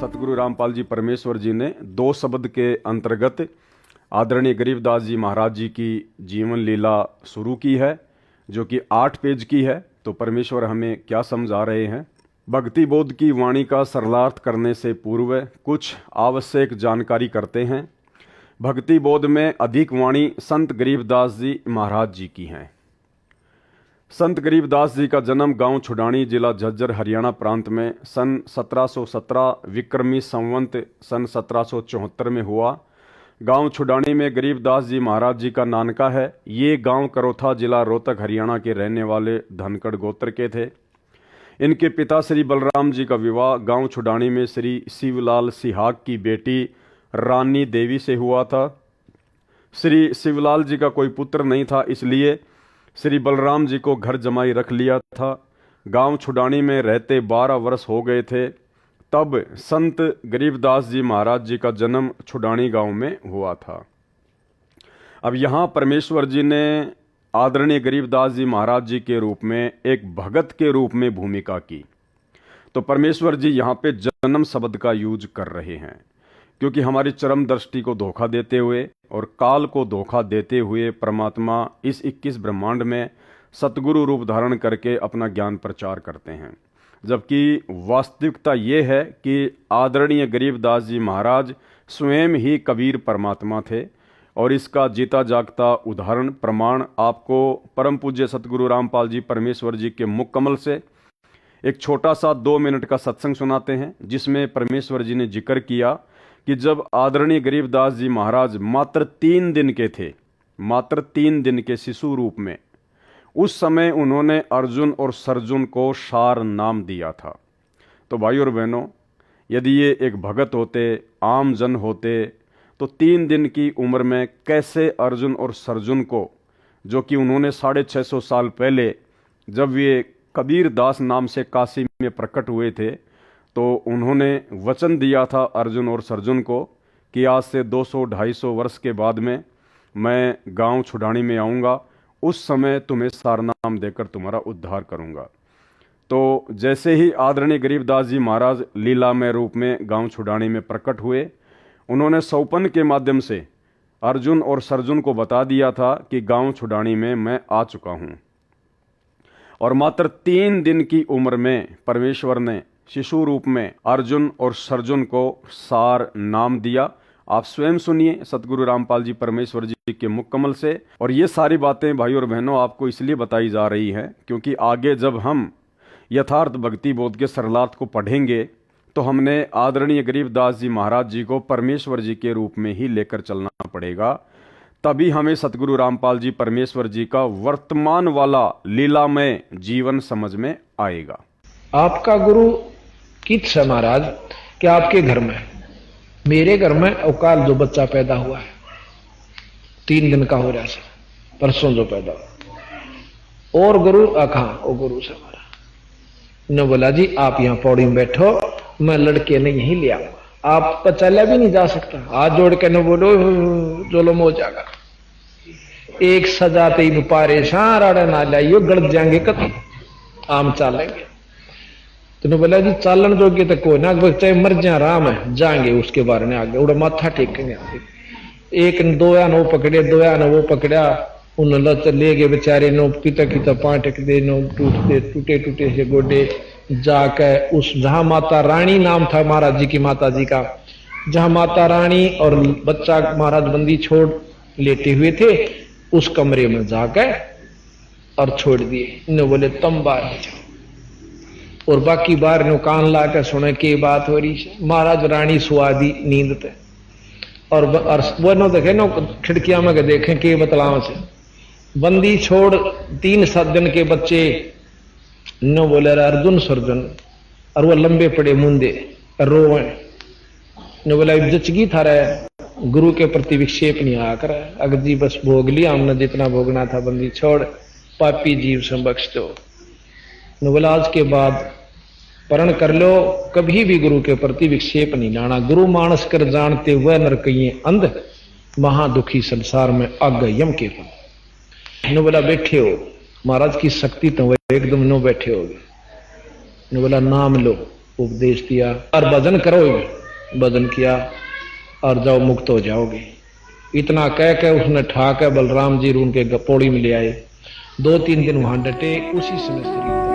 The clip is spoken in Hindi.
सतगुरु रामपाल जी परमेश्वर जी ने दो शब्द के अंतर्गत आदरणीय गरीबदास जी महाराज जी की जीवन लीला शुरू की है, जो कि 8 पेज की है। तो परमेश्वर हमें क्या समझा रहे हैं। भक्ति बोध की वाणी का सरलार्थ करने से पूर्व कुछ आवश्यक जानकारी करते हैं। भक्ति बोध में अधिक वाणी संत गरीबदास जी महाराज जी की हैं। संत गरीबदास जी का जन्म गांव छुडानी, जिला झज्जर, हरियाणा प्रांत में सन 1717 विक्रमी संवंत सन 1774 में हुआ। गांव छुडानी में गरीबदास जी महाराज जी का नानका है। ये गांव करोथा, जिला रोहतक, हरियाणा के रहने वाले धनखड़ गोत्र के थे। इनके पिता श्री बलराम जी का विवाह गांव छुडानी में श्री शिवलाल सिहाग की बेटी रानी देवी से हुआ था। श्री शिवलाल जी का कोई पुत्र नहीं था, इसलिए श्री बलराम जी को घर जमाई रख लिया था। गांव छुडानी में रहते 12 वर्ष हो गए थे, तब संत गरीबदास जी महाराज जी का जन्म छुडानी गांव में हुआ था। अब यहाँ परमेश्वर जी ने आदरणीय गरीबदास जी महाराज जी के रूप में एक भगत के रूप में भूमिका की। तो परमेश्वर जी यहाँ पे जन्म शब्द का यूज कर रहे हैं, क्योंकि हमारी चरम दृष्टि को धोखा देते हुए और काल को धोखा देते हुए परमात्मा इस 21 ब्रह्मांड में सतगुरु रूप धारण करके अपना ज्ञान प्रचार करते हैं। जबकि वास्तविकता ये है कि आदरणीय गरीबदास जी महाराज स्वयं ही कबीर परमात्मा थे, और इसका जीता जागता उदाहरण प्रमाण आपको परम पूज्य सतगुरु रामपाल जी परमेश्वर जी के मुख कमल से एक छोटा सा 2 मिनट का सत्संग सुनाते हैं, जिसमें परमेश्वर जी ने जिक्र किया कि जब आदरणीय गरीबदास जी महाराज मात्र 3 दिन के थे, मात्र 3 दिन के शिशु रूप में, उस समय उन्होंने अर्जुन और सर्जुन को सार नाम दिया था। तो भाई और बहनों, यदि ये एक भगत होते, आम जन होते, तो 3 दिन की उम्र में कैसे अर्जुन और सर्जुन को, जो कि उन्होंने 650 साल पहले जब ये कबीर दास नाम से काशी में प्रकट हुए थे, तो उन्होंने वचन दिया था अर्जुन और सर्जुन को कि आज से 200-250 वर्ष के बाद में मैं गांव छुडानी में आऊँगा, उस समय तुम्हें सारनाम देकर तुम्हारा उद्धार करूँगा। तो जैसे ही आदरणीय गरीबदास जी महाराज लीलामय रूप में गांव छुडानी में प्रकट हुए, उन्होंने सौपन के माध्यम से अर्जुन और सर्जुन को बता दिया था कि गांव छुडानी में मैं आ चुका हूँ। और मात्र 3 दिन की उम्र में परमेश्वर ने शिशु रूप में अर्जुन और सर्जुन को सार नाम दिया। आप स्वयं सुनिए सतगुरु रामपाल जी परमेश्वर जी के मुख कमल से। और ये सारी बातें भाई और बहनों आपको इसलिए बताई जा रही हैं क्योंकि आगे जब हम यथार्थ भक्ति बोध के सरलार्थ को पढ़ेंगे, तो हमने आदरणीय गरीबदास जी महाराज जी को परमेश्वर जी के रूप में ही लेकर चलना पड़ेगा। तभी हमें सतगुरु रामपाल जी परमेश्वर जी का वर्तमान वाला लीलामय जीवन समझ में आएगा। आपका गुरु कित है महाराज कि आपके घर में, मेरे घर में अवकाल जो बच्चा पैदा हुआ है, 3 दिन का हो रहा है, परसों जो पैदा हुआ, और गुरु कहाँ, वो गुरु से हमारा ने बोला जी आप यहाँ पौड़ी में बैठो, मैं लड़के ने यहीं ले आऊंगा। आप पचाला भी नहीं जा सकता, हाथ जोड़ के न बोलो जोलम हो जाएगा। एक सजाते ही पारे सारा ना लाइयो, गड़ जाएंगे कत आम चालेंगे। तो बोला जी चालन जोगे तो कोई ना, चाहे मर जा राम है, जाएंगे उसके बारे में आगे उड़ा माथा टेकेंगे। एक 2 या 9 पकड़े, 2 या 9 पकड़ा, उन लत ले गए बेचारे, नो पिता की तपा टेक दे, नो टूटे टूटे से गोडे जाके उस जहां माता रानी नाम था महाराज जी की माता जी का, जहां माता रानी और बच्चा महाराज बंदी छोड़ लेटे हुए थे, उस कमरे में जाकर और छोड़ दिए। इन्होंने बोले तुम बाहर जाओ, और बाकी बाहर नो कान ला के सुने के बात हो रही है। महाराज रानी सुआदी नींद थे, और वो नो देखे नो खिड़कियां में देखें के बतलाव से बंदी छोड़ 3-7 दिन के बच्चे नो बोले अर्जुन सर्जुन, और वो लंबे पड़े मुंदे रोए नो बोला जचगी था रहे, गुरु के प्रति विक्षेप नहीं आकर अगर जी बस भोग लिया हमने जितना भोगना था, बंदी छोड़, पापी जीव से बख्श दो। नो बोला आज के बाद प्रण कर लो, कभी भी गुरु के प्रति विक्षेप नहीं लाना। गुरु मानस कर जानते हुए नरकइये अंध, महादुखी संसार में आग यम के फल। नो बोला बैठे हो, महाराज की शक्ति तो एकदम नो बैठे हो। ने बोला नाम लो, उपदेश दिया और भजन करो। भजन किया और जाओ मुक्त हो जाओगे। इतना कह के उसने ठा के बलराम जी उनके पौड़ी में ले आए। 2-3 दिन वहां डटे। उसी समय शरीर